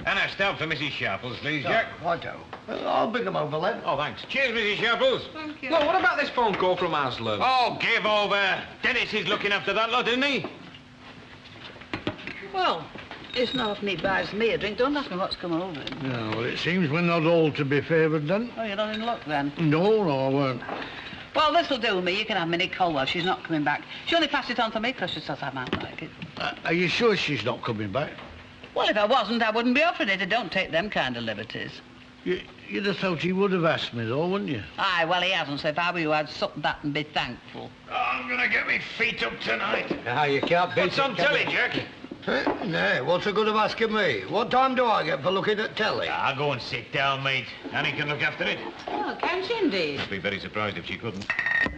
And a stout for Mrs. Sharples, please, Jack. Righto. I'll bring them over then. Oh, thanks. Cheers, Mrs. Sharples. Thank you. Look, what about this phone call from Aslan? Oh, give over. Dennis is looking after that lot, isn't he? Well, it's not if he buys me a drink. Don't ask me what's come over him. Yeah, well, it seems we're not all to be favoured then. Oh, you're not in luck then? No, I weren't. Well, this'll do me. You can have Minnie Colwell. She's not coming back. She only passed it on to me because she says I might like it. Are you sure she's not coming back? Well, if I wasn't, I wouldn't be offering it. I don't take them kind of liberties. You'd have thought he would have asked me, though, wouldn't you? Aye, well, he hasn't, so if I were you, I'd suck that and be thankful. Oh, I'm going to get me feet up tonight. You can't beat What's on telly, Jack? Nay, what's the good of asking me? What time do I get for looking at telly? I'll go and sit down, mate. Annie can look after it. Oh, can she indeed? I'd be very surprised if she couldn't.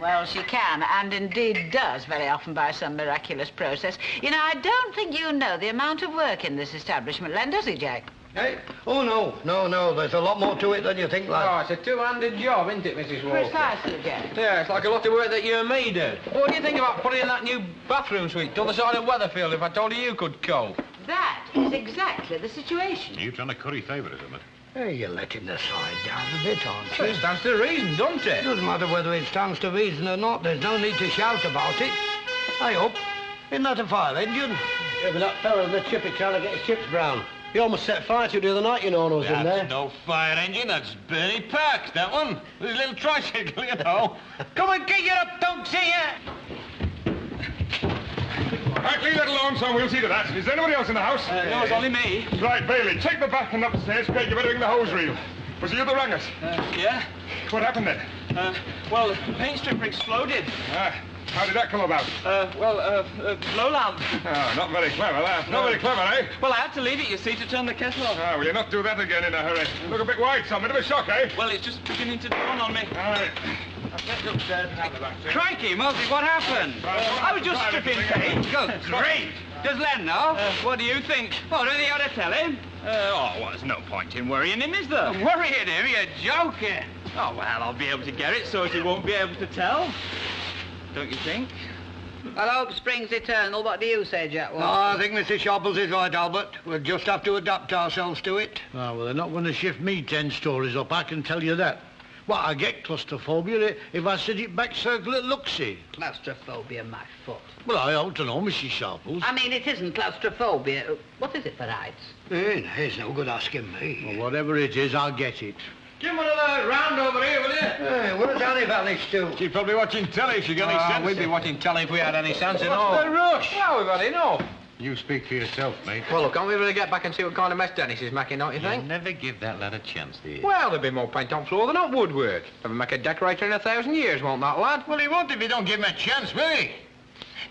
Well, she can, and indeed does very often by some miraculous process. You know, I don't think you know the amount of work in this establishment, Len, does he, Jack? Hey? Oh, no. There's a lot more to it than you think, lad. Oh, it's a two-handed job, isn't it, Mrs. Walker? Precisely, Jack. Yeah, it's like a lot of work that you and me do. What do you think about putting in that new bathroom suite to the side of Weatherfield if I told you you could go? That is exactly the situation. Are you trying to curry favouritism? Hey, you're letting the side down a bit, aren't you? It stands to reason, doesn't It it? doesn't matter whether it stands to reason or not. There's no need to shout about it. Hey, up. Isn't that a fire engine? Yeah, but that fella in the chippy trying to get his chips brown. He almost set fire to it the other night, you know, when I was in there. That's no fire engine, that's Bernie Parks, that one. With his little tricycle, you know. Come and get you up, don't see ya! Right, leave that alone, son. We'll see to that. Is there anybody else in the house? No, it's only me. Right, Bailey, take the back and upstairs. Craig, you better ring the hose reel. Was it you that rang us? Yeah? What happened then? Well, the paint stripper exploded. How did that come about? Blow lamp. Oh, not very clever, that. Not very clever, eh? Well, I had to leave it, you see, to turn the kettle off. Will you not do that again in a hurry? Look a bit white, son. Bit of a shock, eh? Well, it's just beginning to dawn on me. All right. Crikey, Mosey, what happened? I was just stripping paint. Good, great. Does Len know? What do you think? What, do you ought to tell him? Well, there's no point in worrying him, is there? Worrying him? You're joking. Oh, well, I'll be able to get it so he won't be able to tell. Don't you think? Well, hope springs eternal. What do you say, Jack? No, I think Mr. Sharples is right, Albert. We'll just have to adapt ourselves to it. Oh, well, they're not going to shift me 10 stories up, I can tell you that. Well, I get claustrophobia if I sit it back circle at Luxie. Claustrophobia, my foot. Well, I ought to know, Mrs. Sharples. I mean, it isn't claustrophobia. What is it for rights? It's no good asking me. Well, whatever it is, I'll get it. Give him another round over here, will you? Hey, where's Annie vanished to? She's probably watching telly if she got any sense. We'd be watching telly if we had any sense at all. What's the rush? Well, we've had enough. You speak for yourself, mate. Well, look, can't we really get back and see what kind of mess Dennis is making, don't you think? Never give that lad a chance, do you? Well, there'll be more paint on floor than on woodwork. Never make a decorator in 1,000 years, won't that, lad? Well, he won't if you don't give him a chance, will he?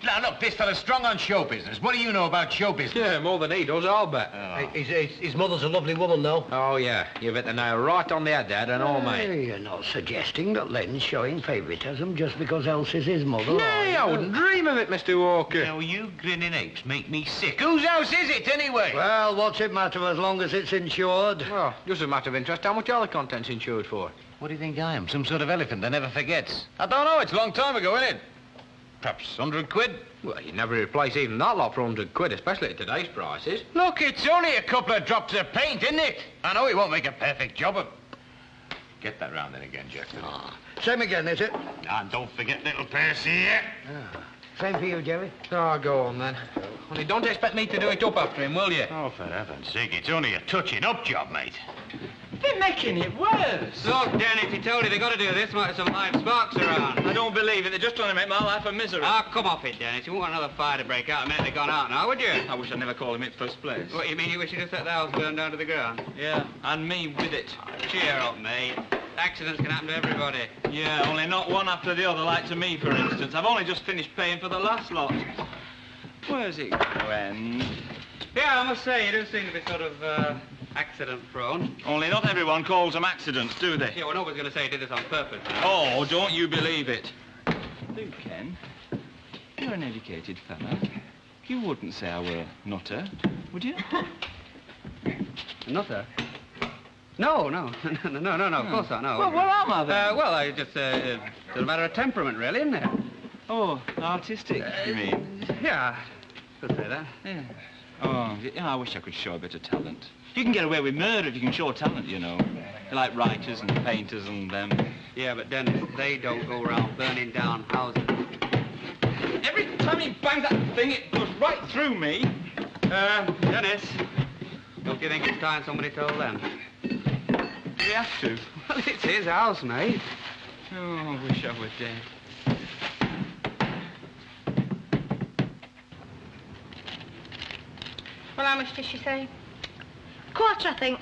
Now, look, this fella's strong on show business. What do you know about show business? Yeah, more than he does, I'll bet. His mother's a lovely woman, though. Oh, yeah. You've hit the nail right on the head, Dad, and all, mate. Hey, you're not suggesting that Len's showing favouritism just because Elsie's his mother. Nay, I wouldn't dream of it, Mr. Walker. Now, you grinning apes make me sick. Whose house is it, anyway? Well, what's it matter as long as it's insured? Well, just a matter of interest, how much are the contents insured for? What do you think I am? Some sort of elephant that never forgets? I don't know. It's a long time ago, isn't it? Perhaps 100 quid? Well, you'd never replace even that lot for 100 quid, especially at today's prices. Look, it's only a couple of drops of paint, isn't it? I know he won't make a perfect job of... Get that round then again, Jack. Same again, is it? And don't forget little Percy here. Same for you, Jerry. Oh, go on, then. Only don't expect me to do it up after him, will you? Oh, for heaven's sake, it's only a touching-up job, mate. They're making it worse. Look, Dan, if you told you they've got to do this, might have some live sparks around. I don't believe it. They're just trying to make my life a misery. Ah, come off it, Dennis. You won't want another fire to break out the minute they've gone out now, would you? I wish I'd never called him in first place. What, you mean you wish you'd have set the house burned down to the ground? Yeah, and me with it. Cheer up, mate. Accidents can happen to everybody. Yeah, only not one after the other, like to me, for instance. I've only just finished paying for the last lot. Where's it going? Yeah, I must say, you do seem to be sort of, accident-prone. Only not everyone calls them accidents, do they? Yeah, well, nobody's going to say he did this on purpose. Oh, don't you believe it. Look, Ken, you're an educated fella. You wouldn't say I were a nutter, would you? A nutter? No, of course not, no. Well, what am I then? Well, I just, it's a matter of temperament, really, isn't it? Oh, artistic, you mean? Yeah. Could say that. Yeah. Oh, I wish I could show a bit of talent. You can get away with murder if you can show talent, you know. Like writers and painters and them. Yeah, but Dennis, they don't go around burning down houses. Every time he bangs that thing, it goes right through me. Dennis, don't you think it's time somebody told them? Do we have to? Well, it's his house, mate. Oh, I wish I were dead. Well, how much did she say? Quarter, I think.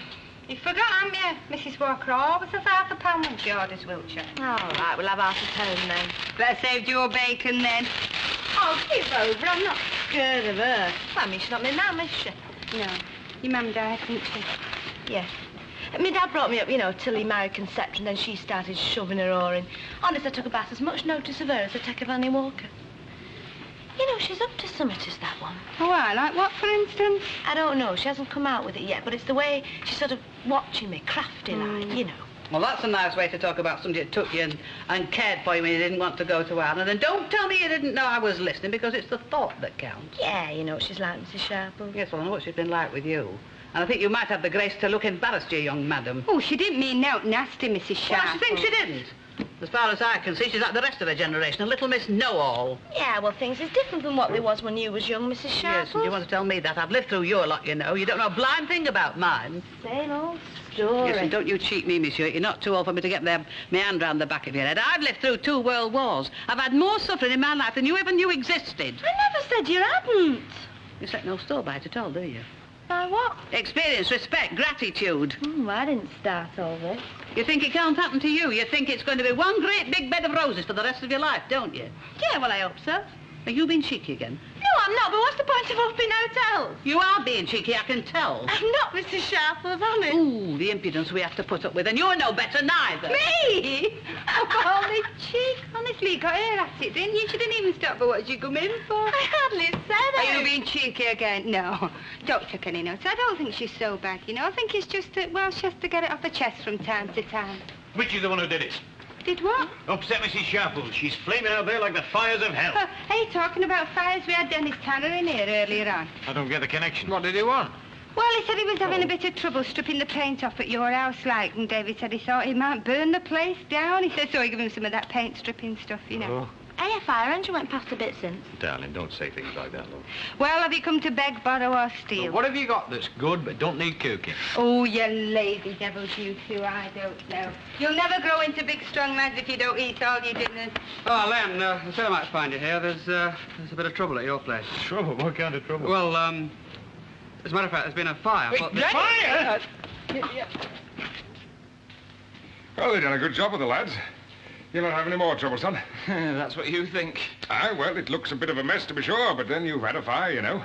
You forgot, haven't you? Mrs. Walker always has £5 when she orders Wiltshire. All right, we'll have half a pound then. Better save your bacon then. Oh, give over. I'm not scared of her. Well, I mean, she's not my mum, is she? No. Your mum died, didn't she? Yes. My dad brought me up, you know, till he married Conception, then she started shoving her oar in. Honest, I took about as much notice of her as I take of Annie Walker. You know, she's up to something, is that one. Oh, I like what, for instance? I don't know. She hasn't come out with it yet, but it's the way she's sort of watching me, crafty-like, you know. Well, that's a nice way to talk about somebody that took you and cared for you when you didn't want to go to Ireland. And don't tell me you didn't know I was listening, because it's the thought that counts. Yeah, you know, she's like Mrs. Sharple. Yes, well, I know what she's been like with you. And I think you might have the grace to look embarrassed, you young madam. Oh, she didn't mean no nasty, Mrs. Sharp. Well, I think she didn't. As far as I can see, she's like the rest of her generation, a little Miss Know-All. Yeah, well, things is different from what they was when you was young, Mrs. Sharple. Yes, and you want to tell me that? I've lived through your lot, you know. You don't know a blind thing about mine. Same old story. Yes, and don't you cheat me, monsieur. You're not too old for me to get my hand round the back of your head. I've lived through 2 world wars. I've had more suffering in my life than you ever knew existed. I never said you hadn't. You set no store by it at all, do you? By what? Experience, respect, gratitude. I didn't start all this. You think it can't happen to you? You think it's going to be one great big bed of roses for the rest of your life, don't you? Yeah, well, I hope so. Are you being cheeky again? No, I'm not, but what's the point of opening hotels? You are being cheeky, I can tell. I'm not Mrs. Sharple's honest. Ooh, the impudence we have to put up with, and you're no better neither. Me? Oh, my cheek. Honestly, you got her at it, didn't you? She didn't even stop for what you come in for. I hardly said it. Are you being cheeky again? No. Don't take any notes. I don't think she's so bad, you know. I think it's just that, well, she has to get it off her chest from time to time. Which is the one who did it? Did what? Upset Mrs. Sharple. She's flaming out there like the fires of hell. Hey, talking about fires, we had Dennis Tanner in here earlier on. I don't get the connection. What did he want? Well, he said he was having a bit of trouble stripping the paint off at your house, like, and David said he thought he might burn the place down. He said so he gave him some of that paint stripping stuff, you know. Hey, a fire engine went past a bit since. Darling, don't say things like that, love. Well, have you come to beg, borrow, or steal? What have you got that's good but don't need cooking? Oh, you lazy devils, you two, I don't know. You'll never grow into big, strong lads if you don't eat all your dinners. Oh, Len, I said I might find you here. There's a bit of trouble at your place. Trouble? What kind of trouble? Well, as a matter of fact, there's been a fire. Fire? Well, they've done a good job with the lads. You'll not have any more trouble, son. That's what you think. Aye, well, it looks a bit of a mess to be sure, but then you've had a fire, you know.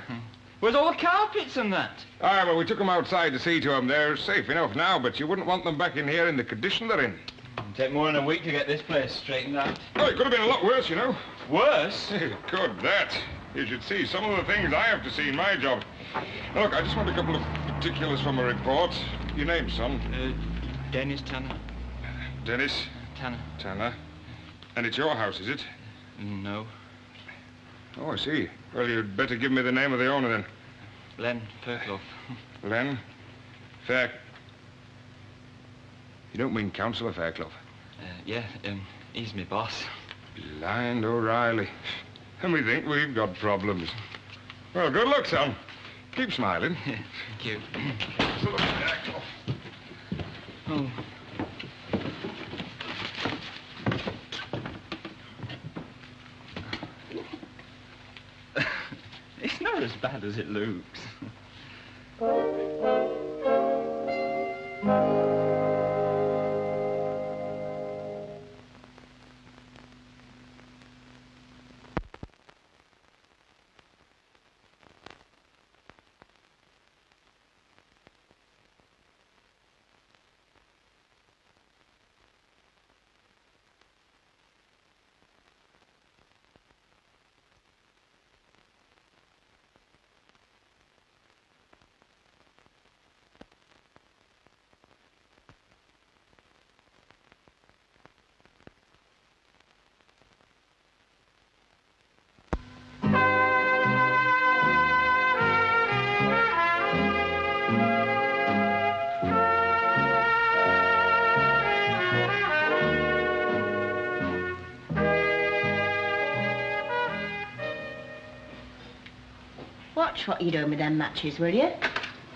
Where's all the carpets and that? Aye, well, we took them outside to see to them. They're safe enough now, but you wouldn't want them back in here in the condition they're in. It'll take more than a week to get this place straightened out. Oh, it could have been a lot worse, you know. Worse? Good, that. You should see some of the things I have to see in my job. Now, look, I just want a couple of particulars from a report. Your name, son? Dennis Tanner. Dennis? Tanner. Tanner. And it's your house, is it? No. Oh, I see. Well, you'd better give me the name of the owner, then. Len Fairclough. Len? Fair... You don't mean Councillor Fairclough? Yeah, he's my boss. Blind O'Reilly. And we think we've got problems. Well, good luck, son. Keep smiling. Thank you. So look at Fairclough. Oh. It's not as bad as it looks. watch what you're doing with them matches, will you?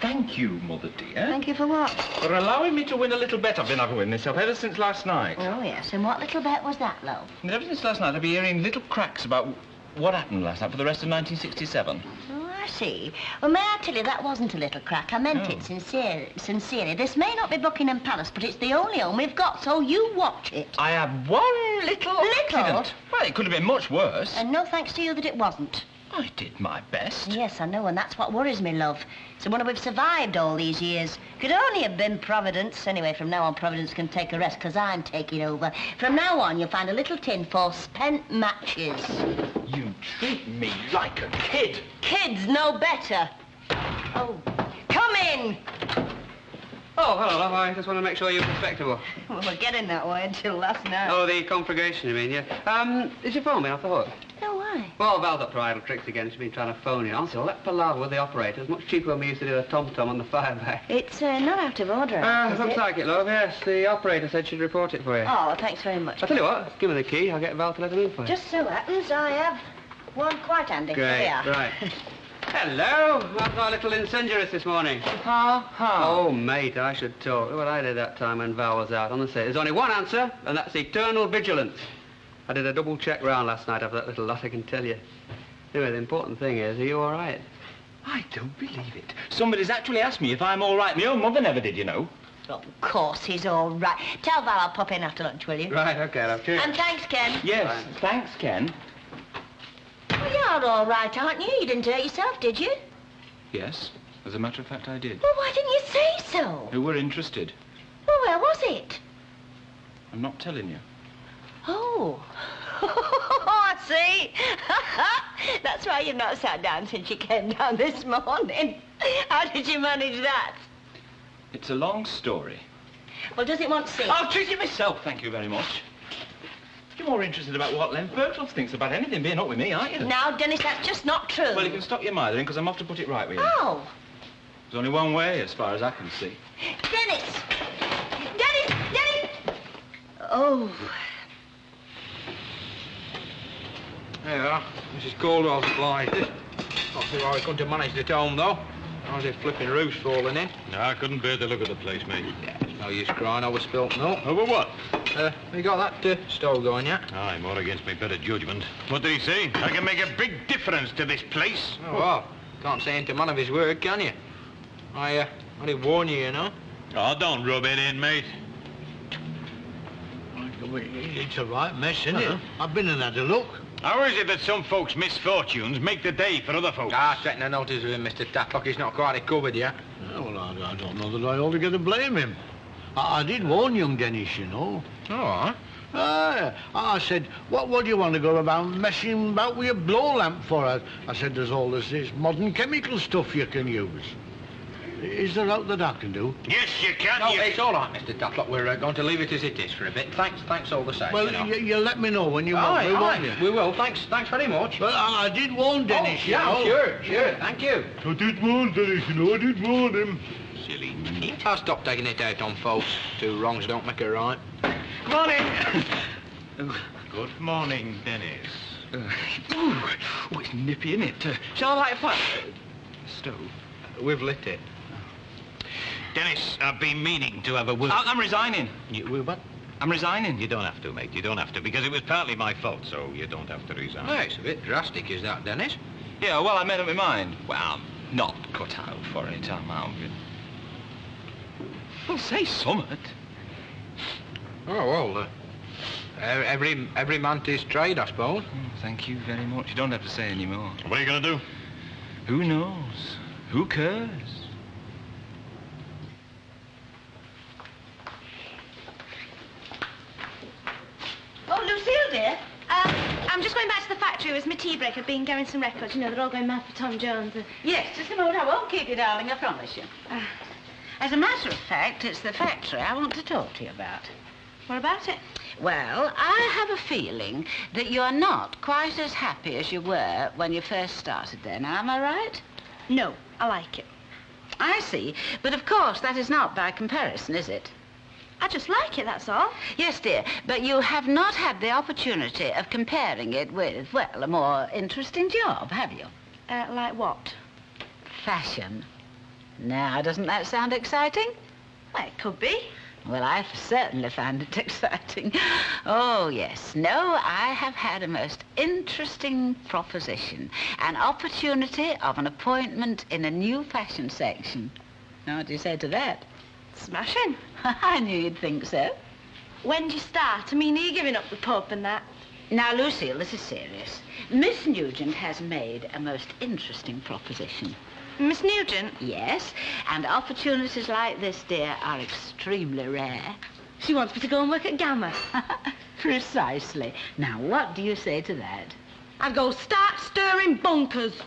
Thank you, Mother dear. Thank you for what? For allowing me to win a little bet I've been having with myself ever since last night. Oh, yes. And what little bet was that, love? And ever since last night, I've been hearing little cracks about what happened last night for the rest of 1967. Oh, I see. Well, may I tell you, that wasn't a little crack. I meant it sincerely. This may not be Buckingham Palace, but it's the only home we've got, so you watch it. I had one little accident. Well, it could have been much worse. And no thanks to you that it wasn't. I did my best. Yes, I know, and that's what worries me, love. It's a wonder we've survived all these years. Could only have been Providence. Anyway, from now on, Providence can take a rest, because I'm taking over. From now on, you'll find a little tin for spent matches. You treat me like a kid. Kids know better. Oh, come in! Oh, hello, love. I just want to make sure you're respectable. Well, we're getting that way until last night. Oh, the conflagration, you mean, yeah. Is your phone been off the hook? No, why? Well, Val's up for idle tricks again. She's been trying to phone you. Honestly, well, that palaver with the operator is much cheaper when we used to do a tom-tom on the fireback. It's not out of order, is looks it? like it, love, yes. The operator said she'd report it for you. Oh, well, thanks very much. I'll tell you what, give me the key. I'll get Val to let him in for you. Just so happens I have one quite handy. Great, Here we are. right. Hello. How's our little incendiarist this morning? Ha. Oh, mate, I should talk. Look what I did that time when Val was out. Honestly, there's only one answer, and that's eternal vigilance. I did a double check round last night after that little lot, I can tell you. Anyway, the important thing is, are you all right? I don't believe it. Somebody's actually asked me if I'm all right. My own mother never did, you know. Of course he's all right. Tell Val I'll pop in after lunch, will you? Right, OK, love. Cheers. And thanks, Ken. Yes, Fine. thanks, Ken. Well, you're all right, aren't you? You didn't hurt yourself, did you? Yes, as a matter of fact, I did. Well, why didn't you say so? Who were interested? Well, where was it? I'm not telling you. Oh. I see. That's why you've not sat down since you came down this morning. How did you manage that? It's a long story. Well, does it want to see? I'll treat it myself, thank you very much. You're more interested about what Len Birtles thinks about anything being up with me, aren't you? Now, Dennis, that's just not true. Well, you can stop your mithering, because I'm off to put it right with you. Oh. There's only one way, as far as I can see. Dennis! Dennis! Oh. There you are. Mrs. Caldwell's supplies. Not sure how we couldn't have managed it home, though. How's the flipping roof's falling in? No, I couldn't bear the look of the place, mate. Yeah, it's no use crying over spilt milk. Over what? You got that stove going yet? Aye, more against my better judgment. What did he say? I can make a big difference to this place. Oh, well, can't say into man of his word, can you? I did warn you, you know. Oh, don't rub it in, mate. It's a right mess, isn't it? I've been and had a look. How is it that some folks' misfortunes make the day for other folks? Taking a notice of him, Mr. Tatlock. He's not quite recovered yet. Yeah, well, I don't know that I altogether blame him. I did warn young Dennis, you know. Oh, I said, what do you want to go about messing about with your blow lamp for? I said, there's all this modern chemical stuff you can use. Is there out that I can do? Yes, you can. no, it's all right, Mr. Tatlock. We're going to leave it as it is for a bit. Thanks all the same. Well, you know. you let me know when you want me, won't you? We will. Thanks very much. Well, I did warn Dennis, you know. Sure. Thank you. I did warn Dennis, you know. I did warn him. Silly nit. I'll stop taking it out on folks. Two wrongs don't make a right. Morning. Good morning, Dennis. It's nippy, isn't it? Shall I light a fire? Stove. We've lit it. Dennis, I've been meaning to have a word. I'm resigning. What? I'm resigning. You don't have to, mate. You don't have to, because it was partly my fault, so you don't have to resign. Hey, it's a bit drastic, is that, Dennis? Yeah, well, I made up my mind. Well, I'm not cut out for it, am I? Well, say something. Oh, well, every man to his trade, I suppose. Thank you very much. You don't have to say any more. What are you going to do? Who knows? Who cares? Oh, Lucille, dear. I'm just going back to the factory with my tea break. I've been getting some records. You know, they're all going mad for Tom Jones. Yes, just a moment. I won't keep you, darling, I promise you. As a matter of fact, it's the factory I want to talk to you about. What about it? Well, I have a feeling that you're not quite as happy as you were when you first started there. Now, am I right? No, I like it. I see. But, of course, that is not by comparison, is it? I just like it, that's all. Yes, dear, but you have not had the opportunity of comparing it with, well, a more interesting job, have you? Like what? fashion. Now, doesn't that sound exciting? Well, it could be. Well, I certainly find it exciting. Oh, yes. No, I have had a most interesting proposition. An opportunity of an appointment in a new fashion section. Now, what do you say to that? Smashing. I knew you'd think so. When do you start? I mean, are you giving up the pub and that? Now, Lucille, this is serious. Miss Nugent has made a most interesting proposition. Miss Nugent? Yes, and opportunities like this, dear, are extremely rare. She wants me to go and work at Gamma. Precisely. Now, what do you say to that? I'd go start stirring bunkers.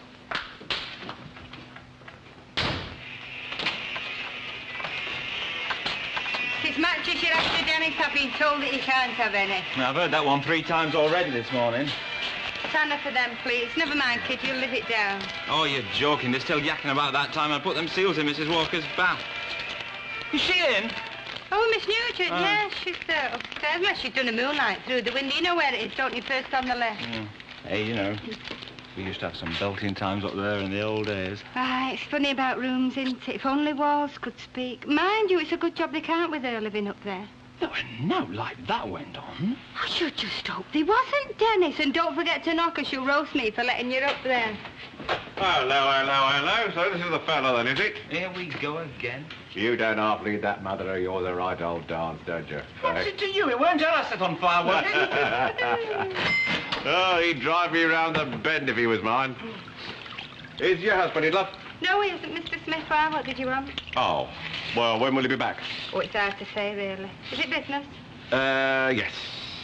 It's matches you're after, Dennis. I've been told that you can't have any. I've heard that one 3 times already this morning. Tanner for them, please. Never mind, kid. You'll live it down. Oh, you're joking. They're still yakking about that time I put them seals in Mrs. Walker's bath. Is she in? Oh, Miss Nugent, yes, she's upstairs. Unless she's done a moonlight through the window. You know where it is, don't you? First on the left. Yeah. Hey, you know, we used to have some belting times up there in the old days. Ah, it's funny about rooms, isn't it? If only walls could speak. Mind you, it's a good job they can't with her living up there. No, like that went on. I should just hope they wasn't, Dennis. And don't forget to knock or she'll roast me for letting you up there. Hello. So this is the fellow then, is it? Here we go again. You don't half lead that mother of yours the right old dance, don't you? What's it to you? It weren't I set on fire, was it? Oh, he'd drive me round the bend if he was mine. Is your husband in love? No, he isn't, Mr. Smith. Why? What did you want? Oh, well, when will he be back? Oh, it's hard to say, really. Is it business? Yes,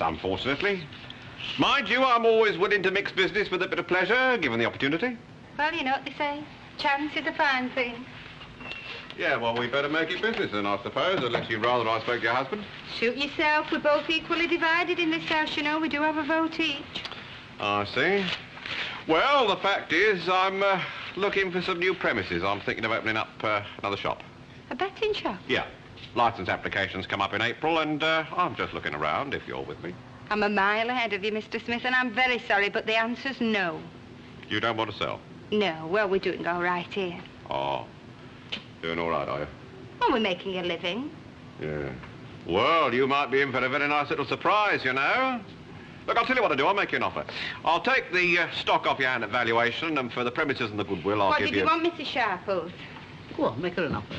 unfortunately. Mind you, I'm always willing to mix business with a bit of pleasure, given the opportunity. Well, you know what they say. Chance is a fine thing. Yeah, well, we better make it business then, I suppose, unless you'd rather I spoke to your husband. Suit yourself. We're both equally divided in this house, you know. We do have a vote each. I see. Well, the fact is, I'm looking for some new premises. I'm thinking of opening up another shop. A betting shop? Yeah. License applications come up in April, and I'm just looking around, if you're with me. I'm a mile ahead of you, Mr. Smith, and I'm very sorry, but the answer's no. You don't want to sell? No. Well, we're doing all right here. Oh. Doing all right, are you? Well, we're making a living. Yeah. Well, you might be in for a very nice little surprise, you know. Look, I'll tell you what to do. I'll make you an offer. I'll take the stock off your hand at valuation, and for the premises and the goodwill, I'll give you... What did you want, Mrs. Sharples? Go on, make her an offer.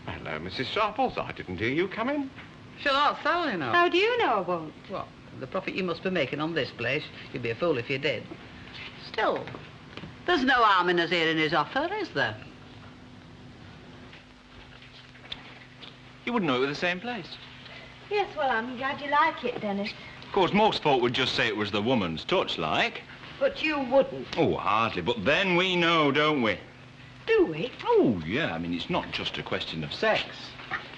Hello, Mrs. Sharples. I didn't hear you come in. She'll not sell, you know. How do you know I won't? What? The profit you must be making on this place, you'd be a fool if you did. Still, there's no harm in us hearing his offer, is there? You wouldn't know it was the same place. Yes, well, I'm glad you like it, Dennis. Of course, most folk would just say it was the woman's touch, like. But you wouldn't. Oh, hardly. But then we know, don't we? Do we? Oh, yeah. I mean, it's not just a question of sex.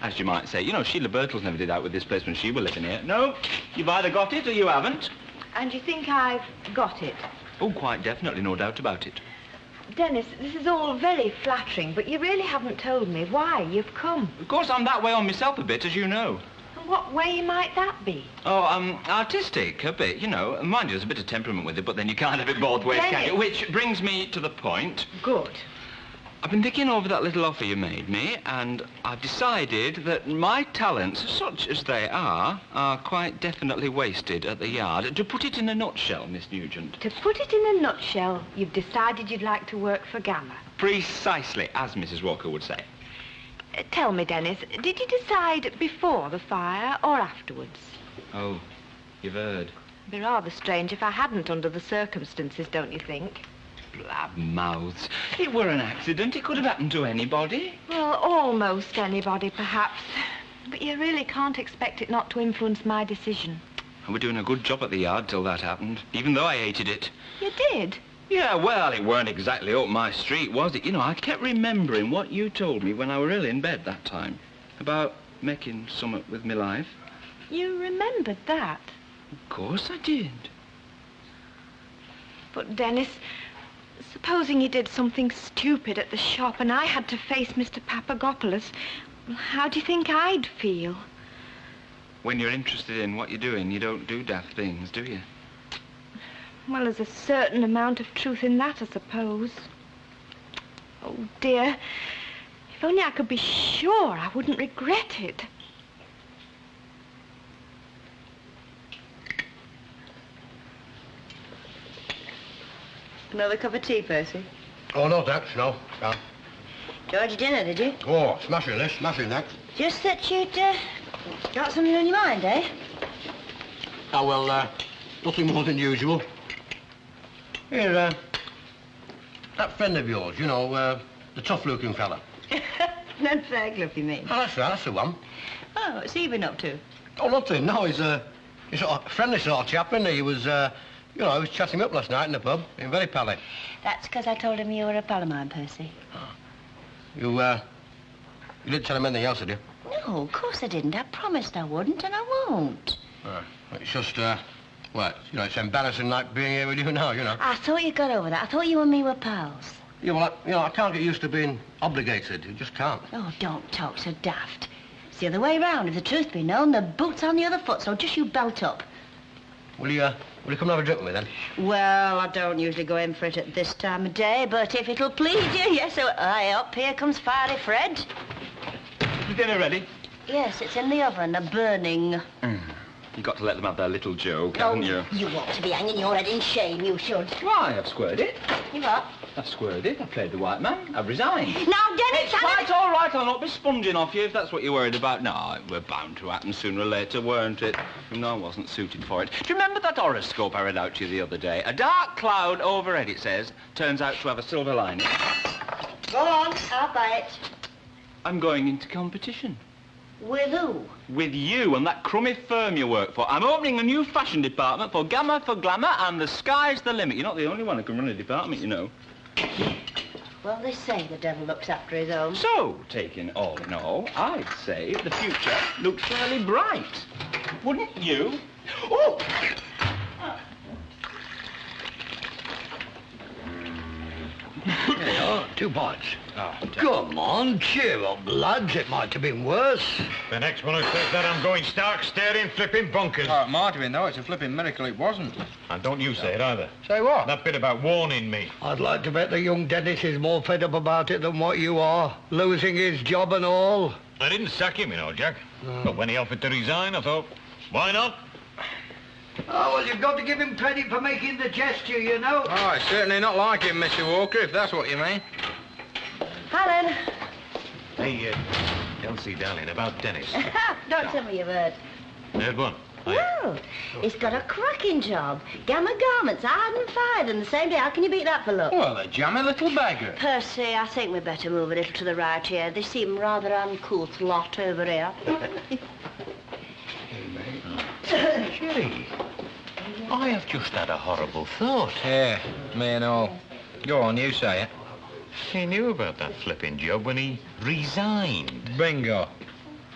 As you might say, you know, Sheila Birtles never did out with this place when she was living here. No, you've either got it or you haven't. And you think I've got it? Oh, quite definitely, no doubt about it. Dennis, this is all very flattering, but you really haven't told me why you've come. Of course, I'm that way on myself a bit, as you know. And what way might that be? Oh, artistic, a bit, you know. Mind you, there's a bit of temperament with it, but then you can't have it both ways, can you? Which brings me to the point. Good. I've been thinking over that little offer you made me, and I've decided that my talents, such as they are quite definitely wasted at the Yard. To put it in a nutshell, Miss Nugent. To put it in a nutshell, you've decided you'd like to work for Gamma. Precisely, as Mrs. Walker would say. Tell me, Dennis, did you decide before the fire or afterwards? Oh, you've heard. It'd be rather strange if I hadn't under the circumstances, don't you think? Blab mouths. It were an accident. It could have happened to anybody. Well, almost anybody, perhaps. But you really can't expect it not to influence my decision. I was doing a good job at the Yard till that happened, even though I hated it. You did? Yeah, well, it weren't exactly up my street, was it? You know, I kept remembering what you told me when I were ill in bed that time. About making summit with me life. You remembered that? Of course I did. But, Dennis, supposing you did something stupid at the shop and I had to face Mr. Papagopoulos, well, how do you think I'd feel? When you're interested in what you're doing, you don't do daft things, do you? Well, there's a certain amount of truth in that, I suppose. Oh, dear. If only I could be sure I wouldn't regret it. Another cup of tea, Percy? Oh, no, thanks, no. No. Enjoyed your dinner, did you? Oh, smashing this, smashing that. Just that you'd got something on your mind, eh? Oh, well, nothing more than usual. Here, that friend of yours, you know, the tough-looking fella. Ned Fairclough, you mean? Oh, that's right, that's the one. Oh, what's he been up to? Oh, nothing, no, he's sort of friendly sort of chap, isn't he? He was, you know, I was chatting him up last night in the pub, being very pally. That's because I told him you were a pal of mine, Percy. You didn't tell him anything else, did you? No, of course I didn't. I promised I wouldn't, and I won't. It's just, well, you know, it's embarrassing like being here with you now, you know. I thought you got over that. I thought you and me were pals. Yeah, well, you know, I can't get used to being obligated. You just can't. Oh, don't talk so daft. It's the other way round. If the truth be known, the boot's on the other foot, so just you belt up. Will you come and have a drink with me, then? Well, I don't usually go in for it at this time of day, but if it'll please you, yes, so aye up. Here comes Fiery Fred. The dinner ready? Yes, it's in the oven, burning. You got to let them have their little joke, haven't you? You ought to be hanging your head in shame, you should. Why, I've squared it. You what? I've squared it. I've played the white man. I've resigned. Now, Dennis, It's quite all right. I'll not be sponging off you if that's what you're worried about. No, we're bound to happen sooner or later, weren't it? No, I wasn't suited for it. Do you remember that horoscope I read out to you the other day? A dark cloud overhead, it says, turns out to have a silver lining. Go on, I'll buy it. I'm going into competition. With who? With you and that crummy firm you work for. I'm opening a new fashion department for Gamma for Glamour, and the sky's the limit. You're not the only one who can run a department, you know. Well, they say the devil looks after his own. So, taking all in all, I'd say the future looks fairly bright. Wouldn't you? Oh! There you are, 2 pints. Come on, cheer up, lads. It might have been worse. The next one who says that, I'm going stark, staring, flipping bonkers. Oh, it might have been, though. It's a flipping miracle it wasn't. And don't you say it either. Say what? That bit about warning me. I'd like to bet the young Dennis is more fed up about it than what you are, losing his job and all. I didn't sack him, you know, Jack. But when he offered to resign, I thought, why not? Oh, well, you've got to give him credit for making the gesture, you know. Oh, it's certainly not like him, Mr. Walker, if that's what you mean. Helen. Hey, Elsie, darling, about Dennis. Don't tell me you've heard. Heard one. Well, he's got a cracking job. Gamma garments, hard and fired in the same day. How can you beat that for luck? Well, a jammy little beggar. Percy, I think we'd better move a little to the right here. They seem rather uncouth lot over here. Jerry, I have just had a horrible thought. Yeah, me and all. Go on, you say it. He knew about that flipping job when he resigned. Bingo.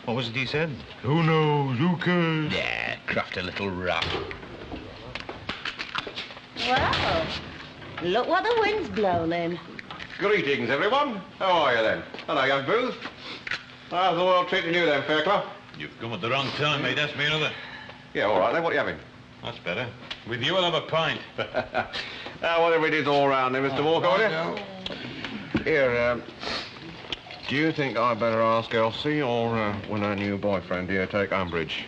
What was it he said? Who knows? Who cares? Yeah, crafty little rat. Well, look what the wind's blown in. Greetings, everyone. How are you, then? Hello, young Booth. How's the world treating you, then, Fairclough? You've come at the wrong time, mate. Ask me another. Yeah, all right, then. What are you having? That's better. With you, I'll have a pint. Whatever it is all round there, Mr. Walker, will you? Here, do you think I'd better ask Elsie, or will her new boyfriend here take umbrage?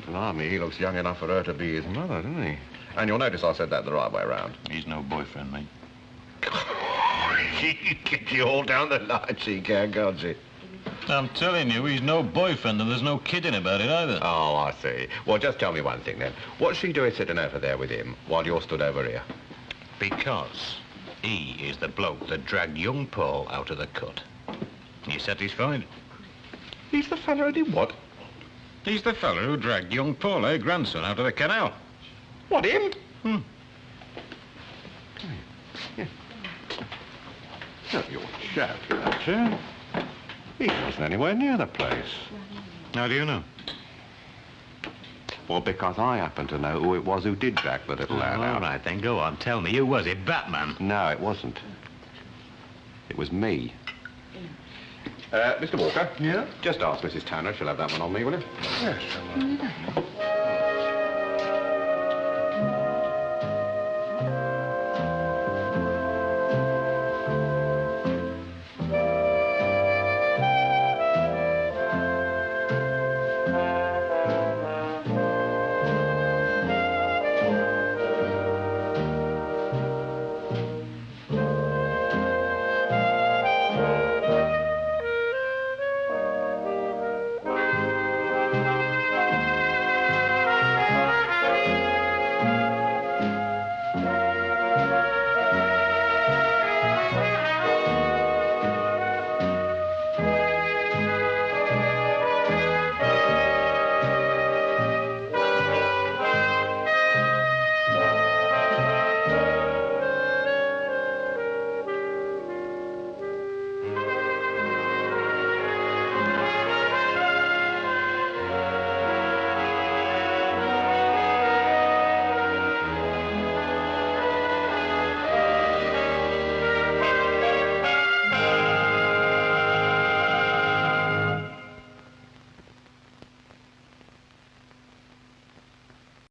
I mean, he looks young enough for her to be his mother, doesn't he? And you'll notice I said that the right way round. He's no boyfriend, mate. She gets you all down the line, she can, can't she? I'm telling you, he's no boyfriend, and there's no kidding about it either. Oh, I see. Well, just tell me one thing, then. What's she doing sitting over there with him while you're stood over here? Because he is the bloke that dragged young Paul out of the cut. You satisfied? He's the fella who did what? He's the fella who dragged young Paul, grandson, out of the canal. What, him? Yeah. Oh, you're chapped, aren't you? He wasn't anywhere near the place. How do you know? Well, because I happen to know who it was who did drag the little lad out. All right, then, go on. Tell me, who was it? Batman? No, it wasn't. It was me. Mr. Walker? Yeah? Just ask Mrs. Tanner. She'll have that one on me, will you? Yes,